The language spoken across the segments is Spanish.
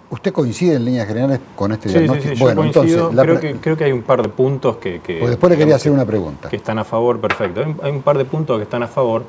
¿Usted coincide en líneas generales con este Sí, diagnóstico? sí, sí, Bueno, yo coincido. entonces... Creo que hay un par de puntos que pues después le quería hacer una pregunta. Que están a favor, perfecto. Hay un par de puntos que están a favor.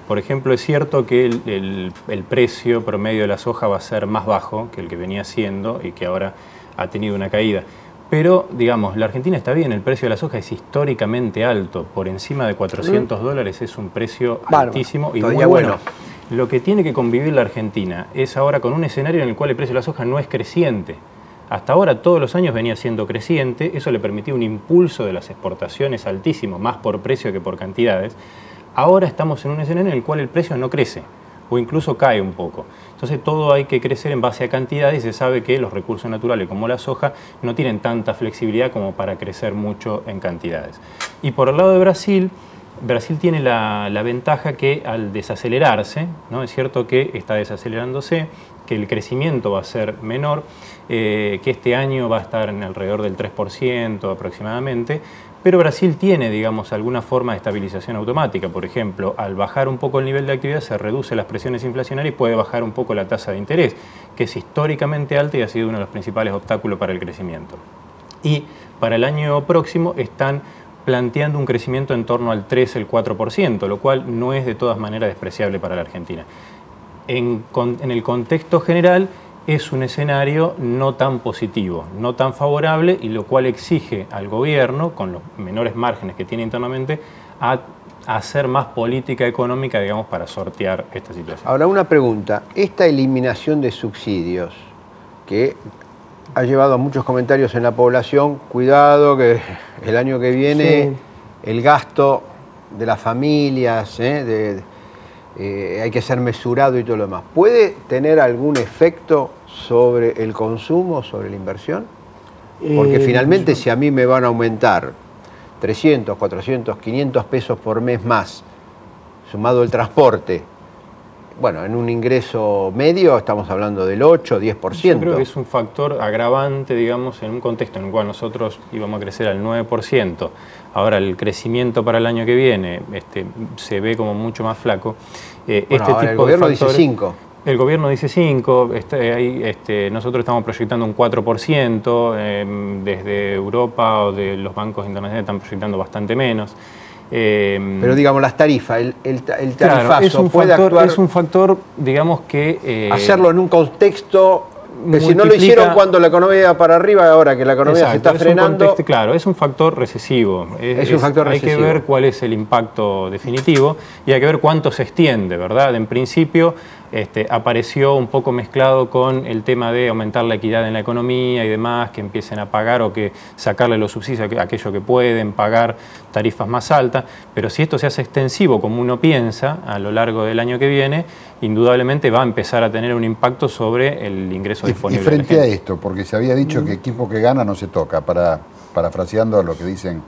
Por ejemplo, es cierto que el precio promedio de la soja va a ser más bajo que el que venía siendo y que ahora ha tenido una caída. Pero, digamos, la Argentina está bien, el precio de la soja es históricamente alto, por encima de $400 es un precio altísimo y muy bueno. Lo que tiene que convivir la Argentina es ahora con un escenario en el cual el precio de la soja no es creciente. Hasta ahora todos los años venía siendo creciente, eso le permitía un impulso de las exportaciones altísimo, más por precio que por cantidades. Ahora estamos en un escenario en el cual el precio no crece o incluso cae un poco. Entonces todo hay que crecer en base a cantidades y se sabe que los recursos naturales como la soja no tienen tanta flexibilidad como para crecer mucho en cantidades. Y por el lado de Brasil, Brasil tiene la ventaja que al desacelerarse, ¿no? Es cierto que está desacelerándose, que el crecimiento va a ser menor, que este año va a estar en alrededor del 3% aproximadamente, pero Brasil tiene, digamos, alguna forma de estabilización automática. Por ejemplo, al bajar un poco el nivel de actividad se reduce las presiones inflacionarias y puede bajar un poco la tasa de interés, que es históricamente alta y ha sido uno de los principales obstáculos para el crecimiento. Y para el año próximo están planteando un crecimiento en torno al 3, el 4%, lo cual no es de todas maneras despreciable para la Argentina. En el contexto general es un escenario no tan positivo, no tan favorable, y lo cual exige al gobierno, con los menores márgenes que tiene internamente, a hacer más política económica, digamos, para sortear esta situación. Ahora, una pregunta. Esta eliminación de subsidios que ha llevado a muchos comentarios en la población, cuidado que el año que viene el gasto de las familias, hay que ser mesurado y todo lo demás. ¿Puede tener algún efecto sobre el consumo, sobre la inversión? Porque finalmente si a mí me van a aumentar 300, 400, 500 pesos por mes más, sumado el transporte, bueno, en un ingreso medio estamos hablando del 8, 10%. Yo creo que es un factor agravante, digamos, en un contexto en el cual nosotros íbamos a crecer al 9%. Ahora el crecimiento para el año que viene se ve como mucho más flaco. El gobierno dice 5. El gobierno dice 5, nosotros estamos proyectando un 4%, desde Europa o de los bancos internacionales están proyectando bastante menos. Pero digamos, las tarifas, el tarifazo, claro, es un factor, digamos que... hacerlo en un contexto que si no lo hicieron cuando la economía iba para arriba, ahora que la economía se está frenando... Claro, es un factor recesivo. Hay que ver cuál es el impacto definitivo y hay que ver cuánto se extiende, ¿verdad? En principio apareció un poco mezclado con el tema de aumentar la equidad en la economía y demás, que empiecen a pagar o que sacarle los subsidios a aquellos que pueden pagar tarifas más altas, pero si esto se hace extensivo como uno piensa a lo largo del año que viene, indudablemente va a empezar a tener un impacto sobre el ingreso disponible. Y frente a esto, porque se había dicho que equipo que gana no se toca, parafraseando lo que dicen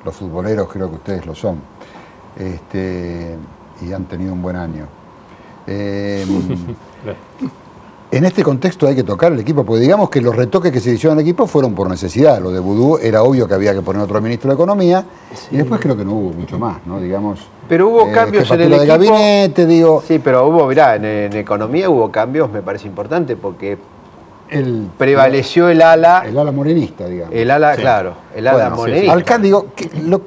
los futboleros, creo que ustedes lo son, y han tenido un buen año. En este contexto hay que tocar el equipo, porque digamos que los retoques que se hicieron al equipo fueron por necesidad. Lo de Vudú era obvio que había que poner otro ministro de Economía, y después creo que no hubo mucho más, ¿no? Digamos, pero hubo cambios en el equipo. De gabinete, digo. Sí, pero mirá, en Economía hubo cambios, me parece importante, porque prevaleció el ala morenista, digamos. El ala, claro, el ala morenista. Digo,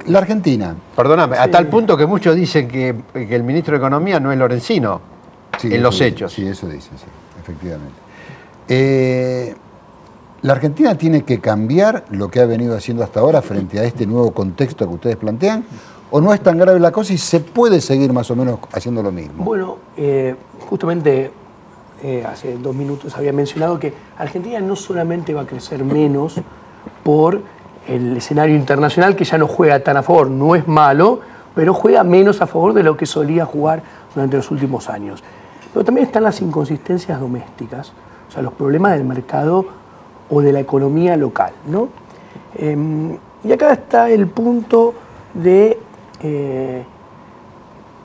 la Argentina. Perdóname, a tal punto que muchos dicen que el ministro de Economía no es Lorenzino, en los hechos. Sí, eso dicen, sí, efectivamente. La Argentina tiene que cambiar lo que ha venido haciendo hasta ahora frente a este nuevo contexto que ustedes plantean, ¿o no es tan grave la cosa y se puede seguir más o menos haciendo lo mismo? Bueno, justamente hace 2 minutos había mencionado que Argentina no solamente va a crecer menos por el escenario internacional, que ya no juega tan a favor, no es malo, pero juega menos a favor de lo que solía jugar durante los últimos años. Pero también están las inconsistencias domésticas, o sea, los problemas del mercado o de la economía local, ¿no? Y acá está el punto de qué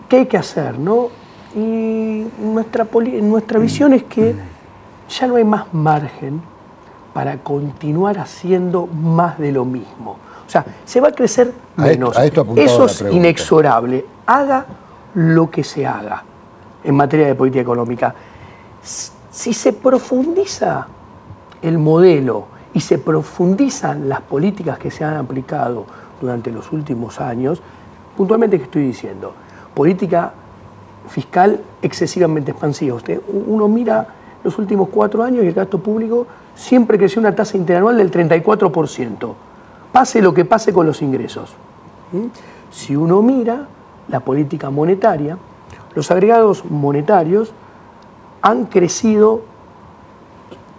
hay que hacer, ¿no? Y nuestra visión es que ya no hay más margen para continuar haciendo más de lo mismo. O sea, se va a crecer menos. Eso es inexorable. Haga lo que se haga en materia de política económica. Si se profundiza el modelo y se profundizan las políticas que se han aplicado durante los últimos años, puntualmente, ¿qué estoy diciendo? Política fiscal excesivamente expansiva. Uno mira los últimos 4 años y el gasto público siempre creció una tasa interanual del 34%, pase lo que pase con los ingresos. Si uno mira la política monetaria, los agregados monetarios han crecido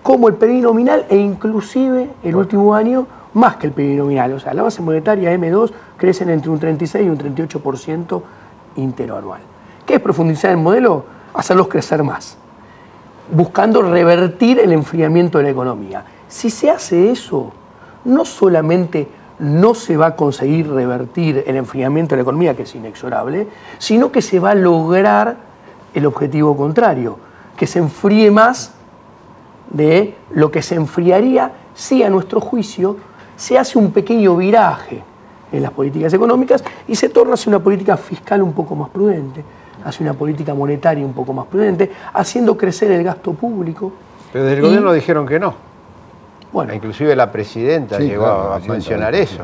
como el PBI nominal e inclusive el último año más que el PBI nominal. O sea, la base monetaria M2 crecen entre un 36 y un 38% interanual. ¿Qué es profundizar el modelo? Hacerlos crecer más, buscando revertir el enfriamiento de la economía. Si se hace eso, no solamente no se va a conseguir revertir el enfriamiento de la economía, que es inexorable, sino que se va a lograr el objetivo contrario, que se enfríe más de lo que se enfriaría si, a nuestro juicio, se hace un pequeño viraje en las políticas económicas y se torna hacia una política fiscal un poco más prudente, hacia una política monetaria un poco más prudente, haciendo crecer el gasto público. Pero del gobierno dijeron que no. Bueno, inclusive la presidenta llegó a mencionar eso.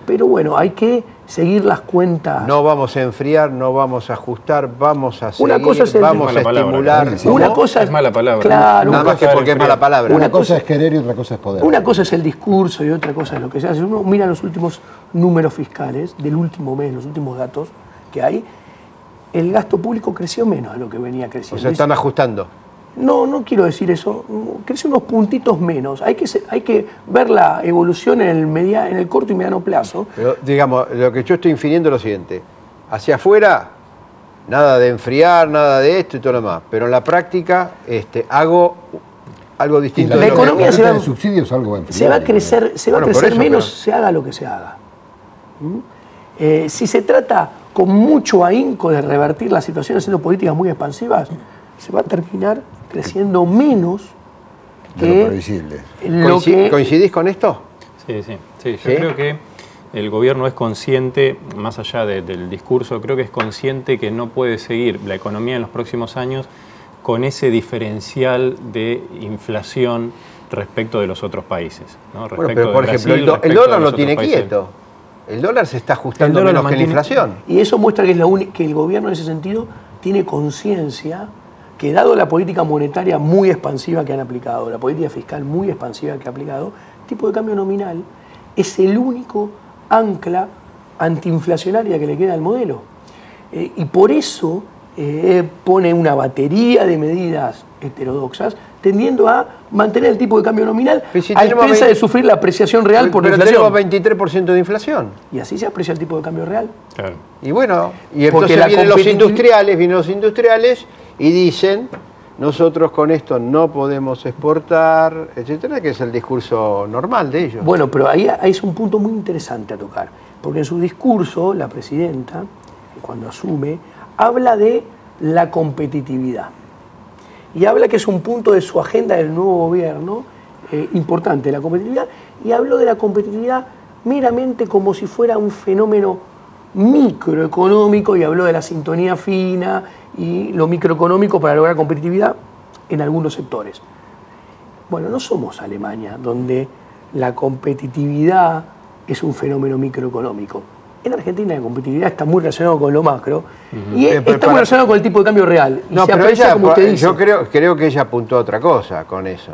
Pero bueno, hay que seguir las cuentas. No vamos a enfriar, no vamos a ajustar, vamos a seguir, una cosa es vamos a estimular. Una cosa es mala palabra. Claro, nada más que porque es mala palabra. Una cosa es querer y otra cosa es poder. Una cosa es el discurso y otra cosa es lo que se hace. Uno mira los últimos números fiscales del último mes, los últimos datos que hay, el gasto público creció menos de lo que venía creciendo. O sea, están ajustando. No quiero decir eso. Creció unos puntitos menos. Hay que ver la evolución en el corto y mediano plazo. Pero, digamos, lo que yo estoy infiriendo es lo siguiente. Hacia afuera, nada de enfriar, nada de esto y todo lo demás. Pero en la práctica hago algo distinto. La economía se va a subsidios algo va a enfriar, se va a crecer eso, menos, se haga lo que se haga. Si se trata con mucho ahínco de revertir la situación haciendo políticas muy expansivas, se va a terminar creciendo menos de que lo previsible. ¿Coincidís con esto? Sí. Yo creo que el gobierno es consciente, más allá del discurso, creo que es consciente que no puede seguir la economía en los próximos años con ese diferencial de inflación respecto de los otros países, ¿no? Bueno, pero por ejemplo, el dólar lo tiene quieto. El dólar se está ajustando menos que la inflación. Y eso muestra que, que el gobierno en ese sentido tiene conciencia que, dado la política monetaria muy expansiva que han aplicado, la política fiscal muy expansiva que ha aplicado, el tipo de cambio nominal es el único ancla antiinflacionaria que le queda al modelo. Y por eso pone una batería de medidas heterodoxas tendiendo a mantener el tipo de cambio nominal a expensas de sufrir la apreciación real por la inflación. Pero tenemos 23% de inflación. Y así se aprecia el tipo de cambio real. Claro. Y bueno, y entonces vienen los industriales y dicen, nosotros con esto no podemos exportar, etcétera, que es el discurso normal de ellos. Bueno, pero ahí es un punto muy interesante a tocar, porque en su discurso la presidenta, cuando asume, habla de la competitividad. Y habla que es un punto de su agenda del nuevo gobierno importante, la competitividad, y habló de la competitividad meramente como si fuera un fenómeno microeconómico, y habló de la sintonía fina y lo microeconómico para lograr competitividad en algunos sectores. Bueno, no somos Alemania, donde la competitividad es un fenómeno microeconómico. En Argentina la competitividad está muy relacionada con lo macro y está muy relacionada con el tipo de cambio real. Y no, se pero aprecia, como usted dice. Yo creo que ella apuntó a otra cosa con eso.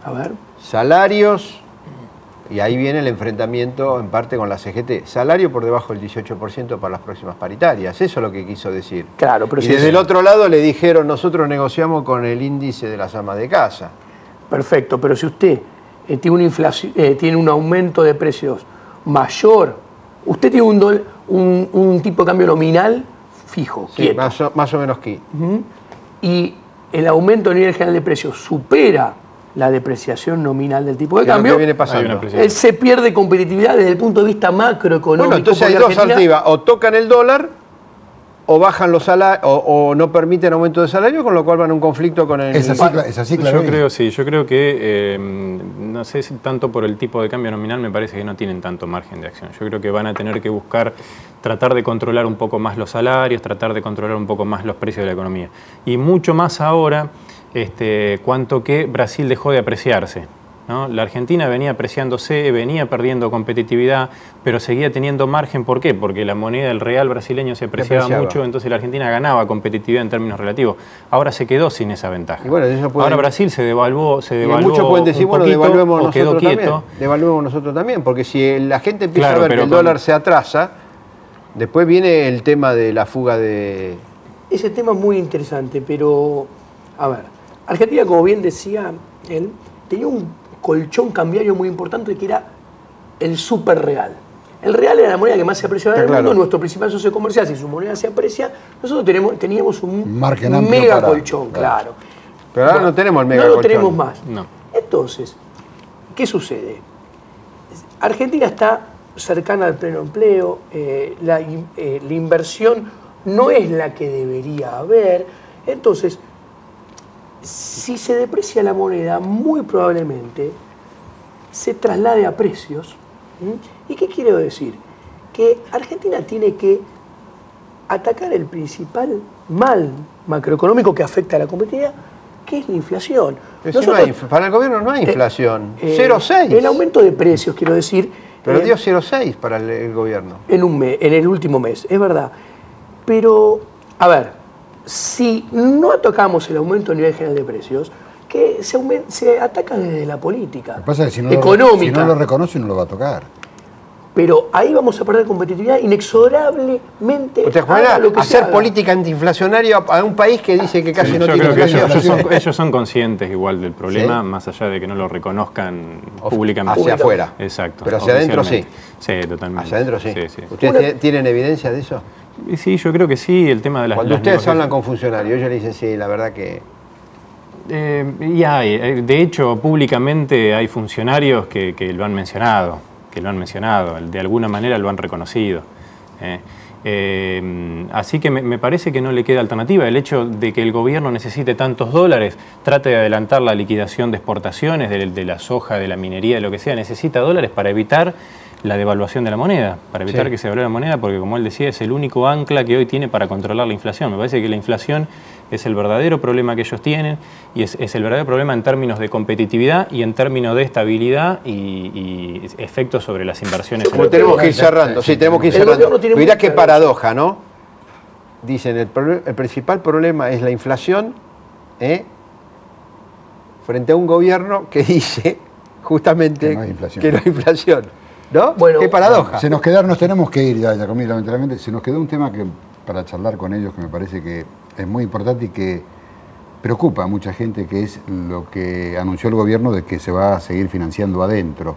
A ver. Salarios, y ahí viene el enfrentamiento en parte con la CGT. Salario por debajo del 18% para las próximas paritarias. Eso es lo que quiso decir. Claro, pero y desde el otro lado le dijeron, nosotros negociamos con el índice de las amas de casa. Perfecto, pero si usted tiene un aumento de precios mayor, usted tiene un tipo de cambio nominal fijo, sí, quieto. Más o menos quieto. Y el aumento a nivel general de precios supera la depreciación nominal del tipo de cambio. ¿Qué viene pasando? Se pierde competitividad desde el punto de vista macroeconómico. Bueno, entonces hay dos alternativas: o tocan el dólar, o bajan los salarios, o no permiten aumento de salario, con lo cual van a un conflicto con el... Yo creo que, no sé si tanto por el tipo de cambio nominal, me parece que no tienen tanto margen de acción. Yo creo que van a tener que buscar, tratar de controlar un poco más los salarios, tratar de controlar un poco más los precios de la economía. Y mucho más ahora, cuanto que Brasil dejó de apreciarse. ¿no? La Argentina venía apreciándose, venía perdiendo competitividad, pero seguía teniendo margen. ¿Por qué? Porque la moneda del real brasileño se apreciaba mucho, entonces la Argentina ganaba competitividad en términos relativos. Ahora se quedó sin esa ventaja. Y bueno, ahora Brasil se devaluó muchos pueden decir, bueno, devaluemos nosotros también. Devaluemos nosotros también, porque si la gente empieza a ver que el dólar se atrasa, después viene el tema de la fuga de... Ese tema es muy interesante, pero, a ver, Argentina, como bien decía él, tenía un colchón cambiario muy importante que era el super real. El real era la moneda que más se apreciaba en el mundo, nuestro principal socio comercial. Si su moneda se aprecia, nosotros teníamos un mega colchón, claro. Pero ahora no tenemos el mega colchón. No lo tenemos más. No. Entonces, ¿qué sucede? Argentina está cercana al pleno empleo, la inversión no es la que debería haber. Entonces, si se deprecia la moneda, muy probablemente se traslade a precios. ¿Y qué quiero decir? Que Argentina tiene que atacar el principal mal macroeconómico que afecta a la competitividad, que es la inflación. Para el gobierno no hay inflación. 0,6. El aumento de precios, quiero decir. Pero dio 0,6 para el gobierno. En el último mes, es verdad. Pero, a ver, si no atacamos el aumento a nivel general de precios, que se ataca desde la política. Lo que pasa es que si no lo reconoce, no lo va a tocar. Pero ahí vamos a perder competitividad inexorablemente. Hacer política antiinflacionaria a un país que dice que casi no tiene inflación. Ellos son conscientes igual del problema, más allá de que no lo reconozcan públicamente. Hacia afuera. Exacto. Pero hacia adentro sí. Sí, totalmente. Hacia adentro sí. ¿Ustedes tienen evidencia de eso? Sí, yo creo que sí. El tema de las... Cuando ustedes hablan con funcionarios, ellos le dicen, sí, la verdad que... Y hay. De hecho, públicamente hay funcionarios que lo han mencionado. De alguna manera lo han reconocido. Así que me parece que no le queda alternativa. El hecho de que el gobierno necesite tantos dólares, trate de adelantar la liquidación de exportaciones de la soja, de la minería, de lo que sea, necesita dólares para evitar la devaluación de la moneda, para evitar que se devalúe la moneda, porque como él decía, es el único ancla que hoy tiene para controlar la inflación. Me parece que la inflación es el verdadero problema que ellos tienen y es el verdadero problema en términos de competitividad y en términos de estabilidad y efectos sobre las inversiones. Tenemos que ir cerrando, tenemos que ir cerrando. Mirá qué paradoja, ¿no? Dicen, el principal problema es la inflación, frente a un gobierno que dice justamente que no hay inflación. ¿No? Bueno, qué paradoja. Nos tenemos que ir ya, Giacomini, lamentablemente. Se nos quedó un tema para charlar con ellos que me parece que es muy importante y que preocupa a mucha gente, que es lo que anunció el gobierno de que se va a seguir financiando adentro.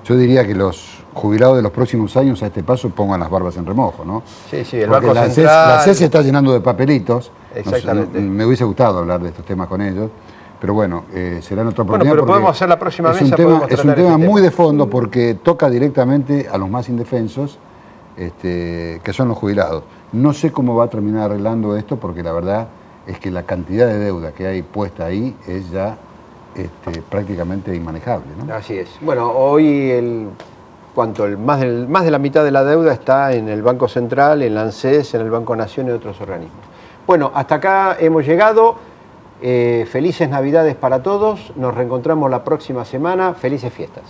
Yo diría que los jubilados de los próximos años a este paso pongan las barbas en remojo, ¿no? Sí, el Banco Central... La CES se está llenando de papelitos. Exactamente. Me hubiese gustado hablar de estos temas con ellos. Pero bueno, será en otra oportunidad. Bueno, pero podemos hacer la próxima mesa. Es un tema muy de fondo porque toca directamente a los más indefensos, que son los jubilados. No sé cómo va a terminar arreglando esto porque la verdad es que la cantidad de deuda que hay puesta ahí es ya prácticamente inmanejable, ¿no? Así es. Bueno, hoy más de la mitad de la deuda está en el Banco Central, en la ANSES, en el Banco Nación y otros organismos. Bueno, hasta acá hemos llegado. Felices Navidades para todos, nos reencontramos la próxima semana, felices fiestas.